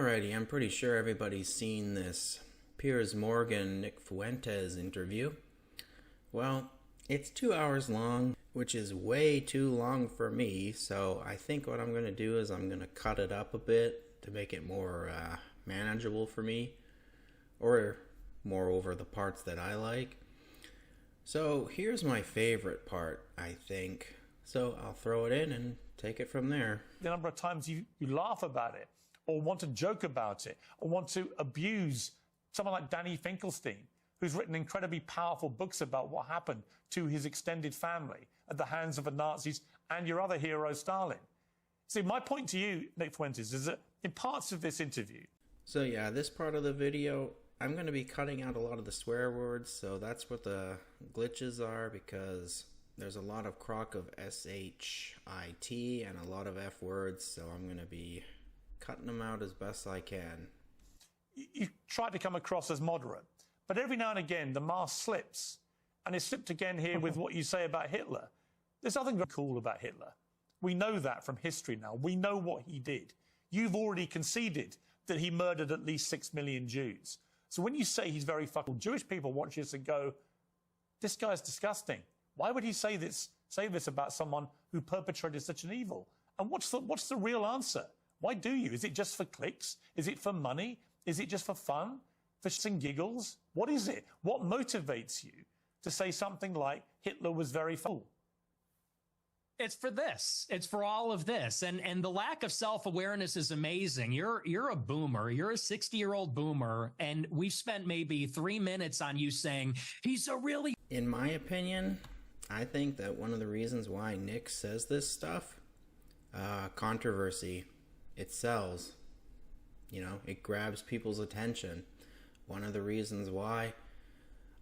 Alrighty, I'm pretty sure everybody's seen this Piers Morgan Nick Fuentes interview. Well, it's 2 hours long, which is way too long for me, so I think what I'm going to do is I'm going to cut it up a bit to make it more manageable for me, or more over the parts that I like. So here's my favorite part, I think. So I'll throw it in and take it from there. The number of times you laugh about it, or want to joke about it, or want to abuse someone like Danny Finkelstein, who's written incredibly powerful books about what happened to his extended family at the hands of the Nazis and your other hero, Stalin. See, my point to you, Nick Fuentes, is that in parts of this interview... So yeah, this part of the video, I'm going to be cutting out a lot of the swear words, so that's what the glitches are, because there's a lot of crock of S-H-I-T and a lot of F words, so I'm going to be cutting them out as best I can. You try to come across as moderate, but every now and again the mask slips, and it slipped again here with what you say about Hitler. There's nothing very cool about Hitler. We know that from history now. We know what he did. You've already conceded that he murdered at least 6 million Jews. So when you say he's very fucking, Jewish people watch this and go, this guy's disgusting. Why would he say this about someone who perpetrated such an evil? And what's the real answer? Why do you? Is it just for clicks? Is it for money? Is it just for fun? For shits and giggles? What is it? What motivates you to say something like Hitler was very cool? It's for this. It's for all of this. And the lack of self-awareness is amazing. You're a boomer. You're a 60-year-old boomer. And we've spent maybe 3 minutes on you saying he's a really... In my opinion, I think that one of the reasons why Nick says this stuff, controversy, it sells. You know, it grabs people's attention. One of the reasons why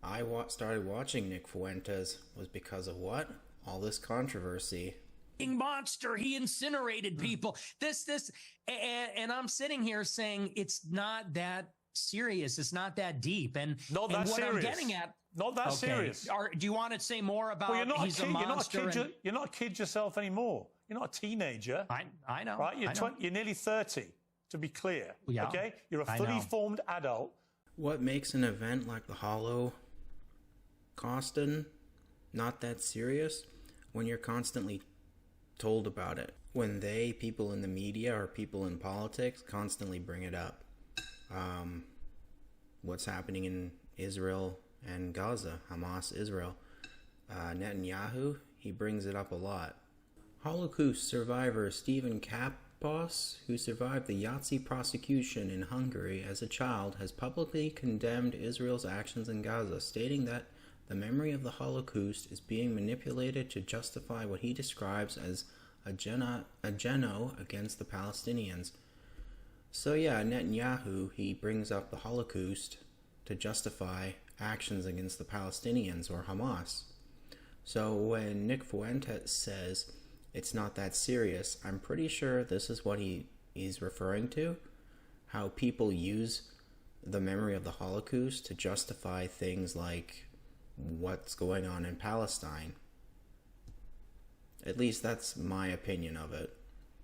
I started watching Nick Fuentes was because of what? All this controversy. Monster, he incinerated people. And I'm sitting here saying it's not that serious. It's not that deep. And not that what serious. I'm getting at, not that serious. Do you want to say more about he's a monster? You're not a kid yourself anymore. You're not a teenager. I know. Right? You're nearly 30, to be clear. Yeah, okay? You're a fully formed adult. What makes an event like the Holocaust not that serious? When you're constantly told about it. When people in the media or people in politics constantly bring it up. What's happening in Israel and Gaza, Hamas, Israel. Netanyahu, he brings it up a lot. Holocaust survivor Stephen Kapos, who survived the Yahtzee prosecution in Hungary as a child, has publicly condemned Israel's actions in Gaza, stating that the memory of the Holocaust is being manipulated to justify what he describes as a geno against the Palestinians. So yeah, Netanyahu, he brings up the Holocaust to justify actions against the Palestinians or Hamas. So when Nick Fuentes says it's not that serious, I'm pretty sure this is what he's referring to. How people use the memory of the Holocaust to justify things like what's going on in Palestine. At least that's my opinion of it.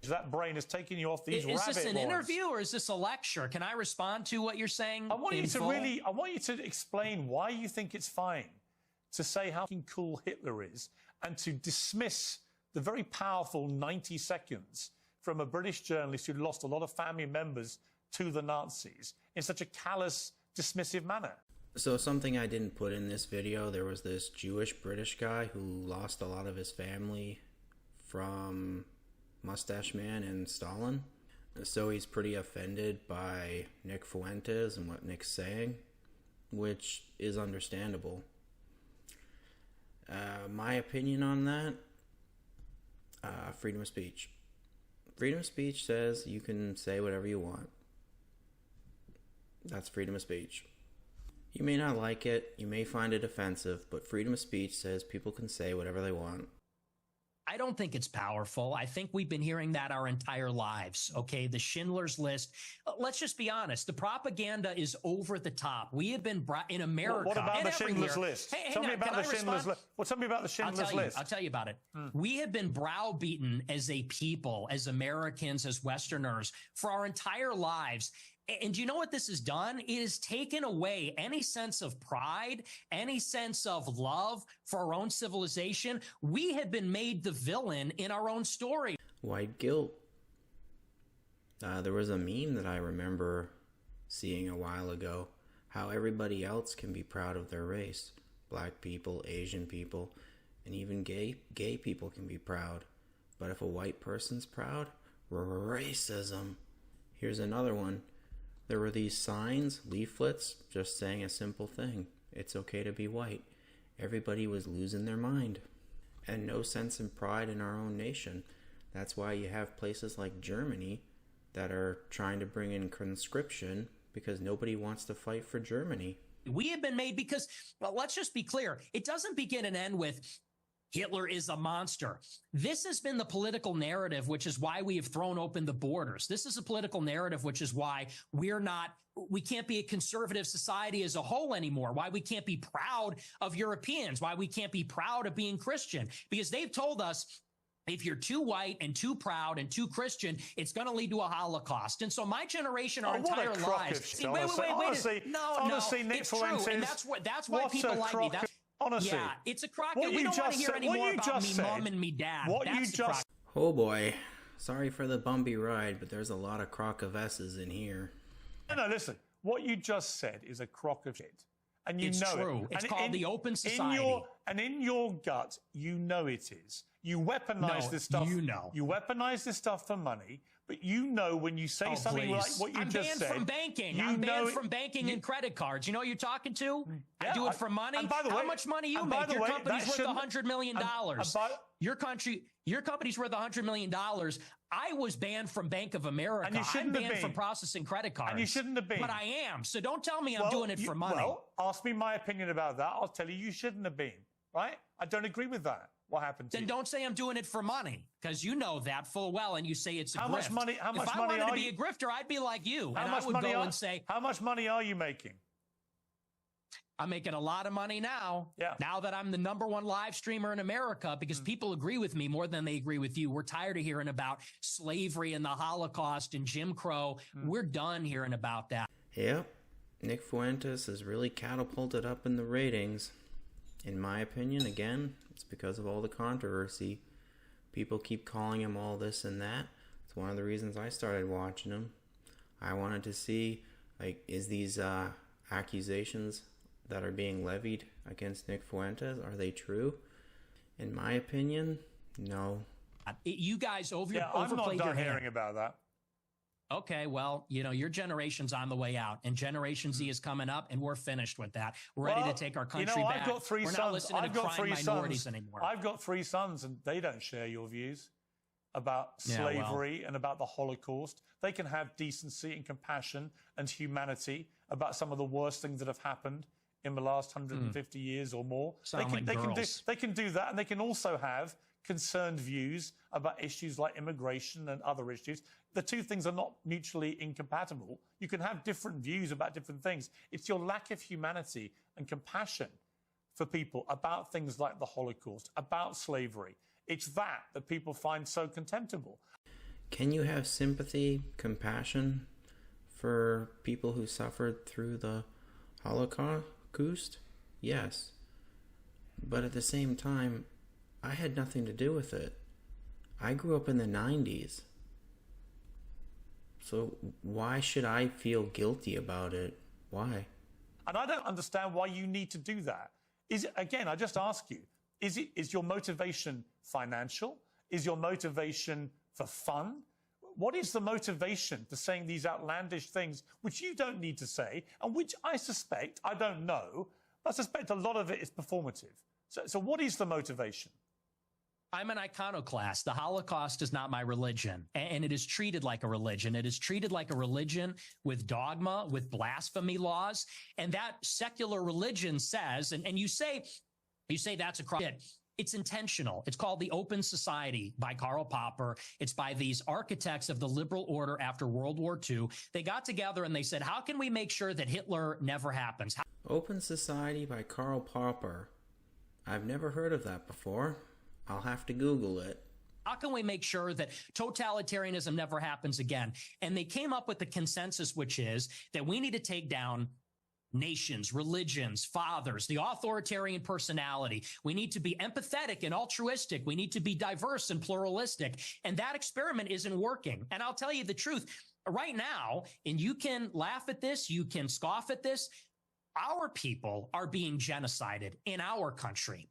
That brain is taking you off these rabbit warrens. Is this an interview or is this a lecture? Can I respond to what you're saying? I want you to explain why you think it's fine to say how cool Hitler is and to dismiss the very powerful 90 seconds from a British journalist who lost a lot of family members to the Nazis in such a callous, dismissive manner. So something I didn't put in this video, there was this Jewish British guy who lost a lot of his family from Mustache Man and Stalin. So he's pretty offended by Nick Fuentes and what Nick's saying, which is understandable. My opinion on that, freedom of speech. Freedom of speech says you can say whatever you want. That's freedom of speech. You may not like it, you may find it offensive, but freedom of speech says people can say whatever they want. I don't think it's powerful. I think we've been hearing that our entire lives. Okay. The Schindler's List. Let's just be honest. The propaganda is over the top. We have been in America. What about and the Schindler's everywhere. List? Hey, tell me about the Schindler's List. Well, tell me about the Schindler's List. I'll tell you about it. We have been browbeaten as a people, as Americans, as Westerners for our entire lives. And do you know what this has done? It has taken away any sense of pride, any sense of love for our own civilization. We have been made the villain in our own story. White guilt. There was a meme that I remember seeing a while ago, how everybody else can be proud of their race. Black people, Asian people, and even gay people can be proud. But if a white person's proud, racism. Here's another one. There were these signs, leaflets, just saying a simple thing. It's okay to be white. Everybody was losing their mind. And no sense in pride in our own nation. That's why you have places like Germany that are trying to bring in conscription because nobody wants to fight for Germany. We have been made because, well, let's just be clear. It doesn't begin and end with Hitler is a monster. This has been the political narrative, which is why we have thrown open the borders. This is a political narrative, which is why we can't be a conservative society as a whole anymore, why we can't be proud of Europeans, why we can't be proud of being Christian, because they've told us if you're too white and too proud and too Christian, it's going to lead to a Holocaust. And so my generation, our entire lives. See, wait. Honestly, Nick Fuentes, true. And that's why people like me. Honestly, yeah, it's a crock. We don't want to hear any more about me mom and me dad. Oh boy, sorry for the bumpy ride, but there's a lot of crock of S's in here. No, listen. What you just said is a crock of shit, and you know true. It. It's called the open society. In your gut, you know it is. You weaponize this stuff. You weaponize this stuff for money. But you know when you say something like what you just said. I'm banned from banking. I'm banned from banking and credit cards. You know who you're talking to? Yeah, I do it for money. And by the way, how much money you make? Your company's worth $100 million. Your company's worth $100 million. I was banned from Bank of America. And you shouldn't I'm banned from processing credit cards. And you shouldn't have been. But I am. So don't tell me I'm doing it for money. Well, ask me my opinion about that. I'll tell you shouldn't have been. Right? I don't agree with that. What happened to you? Then don't say I'm doing it for money, because you know that full well, and you say it's a grift. How much money if I wanted to be a grifter, I'd be like you, and I would go and say, how much money are you making? I'm making a lot of money now. Yeah. Now that I'm the #1 live streamer in America, because people agree with me more than they agree with you. We're tired of hearing about slavery and the Holocaust and Jim Crow. We're done hearing about that. Yep. Nick Fuentes has really catapulted up in the ratings. In my opinion, again, it's because of all the controversy. People keep calling him all this and that. It's one of the reasons I started watching him. I wanted to see, like, is these accusations that are being levied against Nick Fuentes, are they true? In my opinion, no. You guys overplayed your I'm not done hand. hearing about that. Okay, well, you know, your generation's on the way out, and Generation Z is coming up, and we're finished with that. We're ready to take our country back. I've got three we're sons. not listening to crying minorities anymore. I've got 3 sons, and they don't share your views about slavery and about the Holocaust. They can have decency and compassion and humanity about some of the worst things that have happened in the last 150 years or more. They can do that, and they can also have concerned views about issues like immigration and other issues. The two things are not mutually incompatible. You can have different views about different things. It's your lack of humanity and compassion for people about things like the Holocaust, about slavery. It's that people find so contemptible. Can you have sympathy, compassion for people who suffered through the Holocaust? Yes. But at the same time, I had nothing to do with it. I grew up in the 90s. So why should I feel guilty about it? Why? And I don't understand why you need to do that. Again, I just ask you, is your motivation financial? Is your motivation for fun? What is the motivation for saying these outlandish things, which you don't need to say, and which I suspect, I don't know, but I suspect a lot of it is performative. So what is the motivation? I'm an iconoclast. The Holocaust is not my religion, and it is treated like a religion. It is treated like a religion with dogma, with blasphemy laws, and that secular religion says, and you say that's a crock. It's intentional. It's called The Open Society by Karl Popper. It's by these architects of the liberal order after World War II. They got together and they said, how can we make sure that Hitler never happens? Open Society by Karl Popper. I've never heard of that before. I'll have to Google it. How can we make sure that totalitarianism never happens again? And they came up with the consensus, which is that we need to take down nations, religions, fathers, the authoritarian personality. We need to be empathetic and altruistic. We need to be diverse and pluralistic. And that experiment isn't working. And I'll tell you the truth right now, and you can laugh at this, you can scoff at this. Our people are being genocided in our country.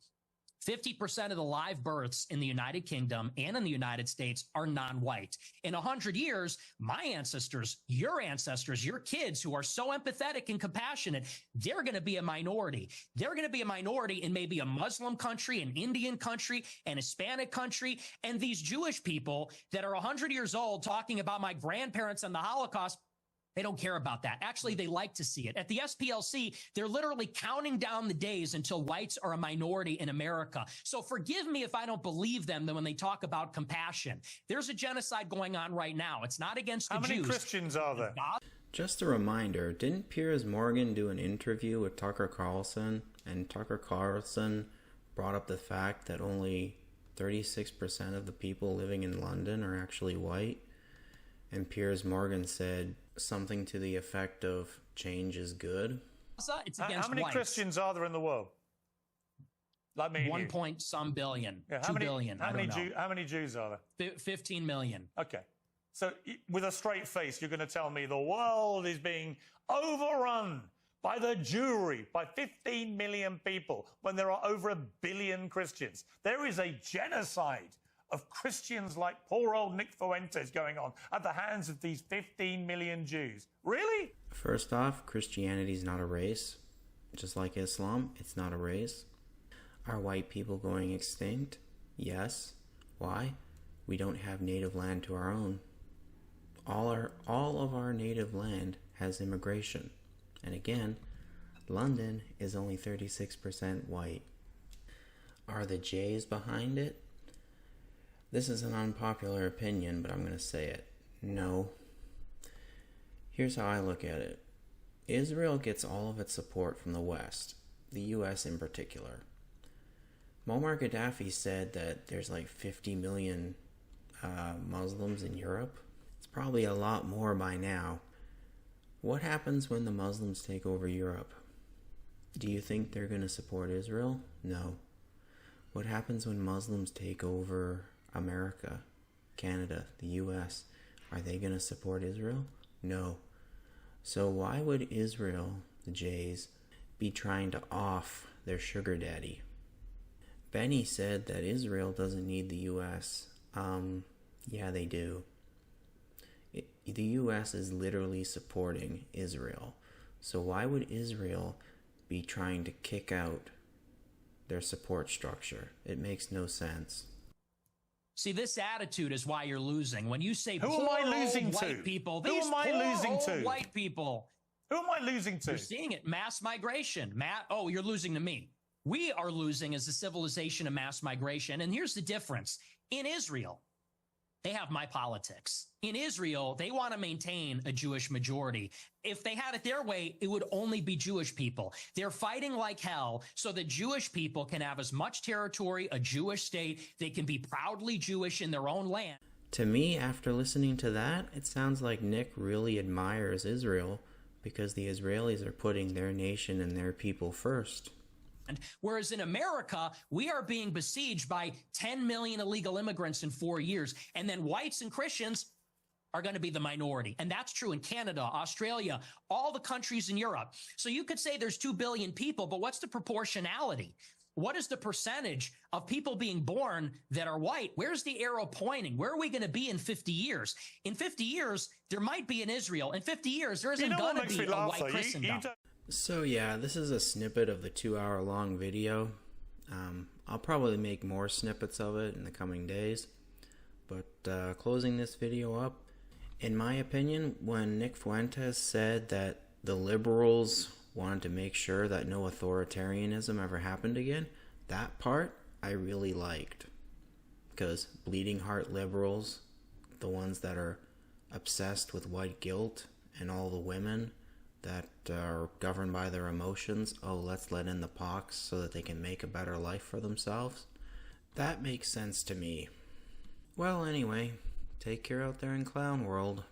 50% of the live births in the United Kingdom and in the United States are non-white. In 100 years, my ancestors, your kids who are so empathetic and compassionate, they're going to be a minority. They're going to be a minority in maybe a Muslim country, an Indian country, an Hispanic country. And these Jewish people that are 100 years old talking about my grandparents and the Holocaust, they don't care about that. Actually, they like to see it. At the SPLC, they're literally counting down the days until whites are a minority in America. So forgive me if I don't believe them when they talk about compassion. There's a genocide going on right now. It's not against the Jews. How many Christians are there? Just a reminder, didn't Piers Morgan do an interview with Tucker Carlson? And Tucker Carlson brought up the fact that only 36% of the people living in London are actually white. And Piers Morgan said something to the effect of change is good. It's against How many whites. Christians are there in the world? Like me and 1 you. point some billion. Yeah, 2 billion. How many Jews are there? 15 million. Okay. So with a straight face, you're going to tell me the world is being overrun by the Jewry, by 15 million people, when there are over 1 billion Christians. There is a genocide of Christians like poor old Nick Fuentes going on at the hands of these 15 million Jews. Really? First off, Christianity is not a race. Just like Islam, it's not a race. Are white people going extinct? Yes. Why? We don't have native land to our own. All of our native land has immigration. And again, London is only 36% white. Are the Jays behind it? This is an unpopular opinion, but I'm going to say it. No. Here's how I look at it. Israel gets all of its support from the West, the U.S. in particular. Muammar Gaddafi said that there's like 50 million Muslims in Europe. It's probably a lot more by now. What happens when the Muslims take over Europe? Do you think they're going to support Israel? No. What happens when Muslims take over America, Canada, the U.S.? Are they going to support Israel? No. So why would Israel, the Jays, be trying to off their sugar daddy? Benny said that Israel doesn't need the U.S. Yeah, they do. The U.S. is literally supporting Israel. So why would Israel be trying to kick out their support structure? It makes no sense. See, this attitude is why you're losing. When you say Who poor am I losing old to? white people, Who these am I poor losing old to? white people. Who am I losing to? You're seeing it. Mass migration. Oh, you're losing to me. We are losing as a civilization of mass migration. And here's the difference. In Israel, they have my politics. In Israel, they want to maintain a Jewish majority. If they had it their way, it would only be Jewish people. They're fighting like hell so that Jewish people can have as much territory, a Jewish state. They can be proudly Jewish in their own land. To me, after listening to that, it sounds like Nick really admires Israel because the Israelis are putting their nation and their people first. Whereas in America, we are being besieged by 10 million illegal immigrants in 4 years. And then whites and Christians are going to be the minority. And that's true in Canada, Australia, all the countries in Europe. So you could say there's 2 billion people, but what's the proportionality? What is the percentage of people being born that are white? Where's the arrow pointing? Where are we going to be in 50 years? In 50 years, there might be in Israel. In 50 years, there isn't going to be a white Christendom. So yeah, this is a snippet of the 2-hour-long video. I'll probably make more snippets of it in the coming days. But closing this video up, in my opinion, when Nick Fuentes said that the liberals wanted to make sure that no authoritarianism ever happened again, that part I really liked. Because bleeding heart liberals, the ones that are obsessed with white guilt, and all the women that are governed by their emotions, oh, let's let in the pox so that they can make a better life for themselves. That makes sense to me. Well, anyway, take care out there in clown world.